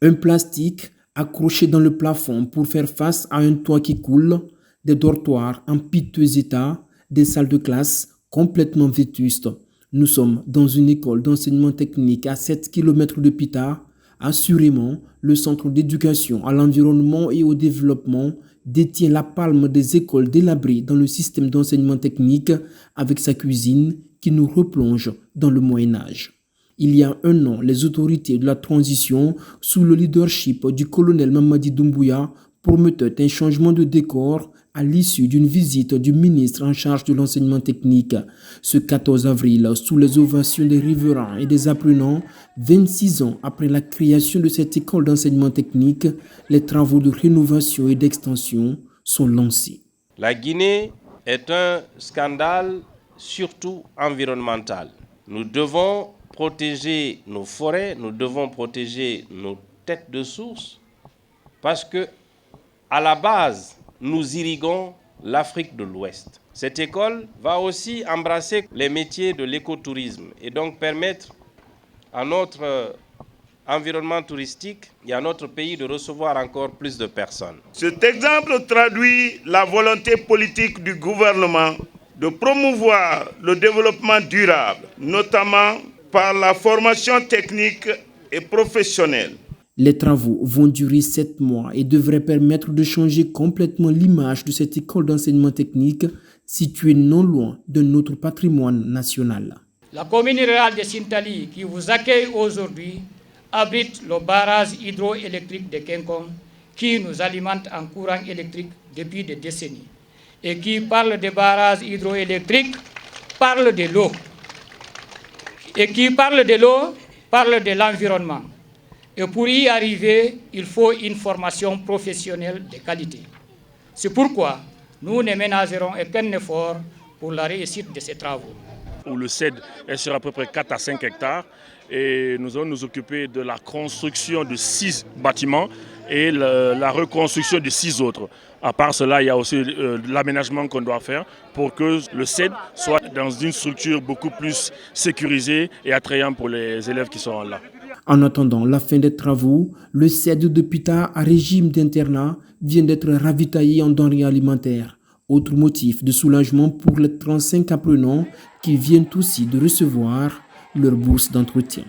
Un plastique accroché dans le plafond pour faire face à un toit qui coule, des dortoirs en piteux état, des salles de classe complètement vétustes. Nous sommes dans une école d'enseignement technique à 7 km de Pita. Assurément, le centre d'éducation à l'environnement et au développement détient la palme des écoles délabrées dans le système d'enseignement technique avec sa cuisine qui nous replonge dans le Moyen-Âge. Il y a un an, les autorités de la transition, sous le leadership du colonel Mamadi Doumbouya, promettaient un changement de décor à l'issue d'une visite du ministre en charge de l'enseignement technique. Ce 14 avril, sous les ovations des riverains et des apprenants, 26 ans après la création de cette école d'enseignement technique, les travaux de rénovation et d'extension sont lancés. La Guinée est un scandale surtout environnemental. Nous devons protéger nos forêts, nous devons protéger nos têtes de source parce que, à la base, nous irriguons l'Afrique de l'Ouest. Cette école va aussi embrasser les métiers de l'écotourisme et donc permettre à notre environnement touristique et à notre pays de recevoir encore plus de personnes. Cet exemple traduit la volonté politique du gouvernement de promouvoir le développement durable, notamment par la formation technique et professionnelle. Les travaux vont durer 7 mois et devraient permettre de changer complètement l'image de cette école d'enseignement technique située non loin de notre patrimoine national. La commune rurale de Sintali, qui vous accueille aujourd'hui, abrite le barrage hydroélectrique de Kenkong, qui nous alimente en courant électrique depuis des décennies. Et qui parle de barrage hydroélectrique, parle de l'eau. Et qui parle de l'eau, parle de l'environnement. Et pour y arriver, il faut une formation professionnelle de qualité. C'est pourquoi nous ne ménagerons aucun effort pour la réussite de ces travaux. Où le CED est sur à peu près 4 à 5 hectares et nous allons nous occuper de la construction de 6 bâtiments et la reconstruction de 6 autres. À part cela, il y a aussi l'aménagement qu'on doit faire pour que le CED soit dans une structure beaucoup plus sécurisée et attrayante pour les élèves qui sont là. En attendant la fin des travaux, le CED de Pita à régime d'internat vient d'être ravitaillé en denrées alimentaires. Autre motif de soulagement pour les 35 apprenants qui viennent aussi de recevoir leur bourse d'entretien.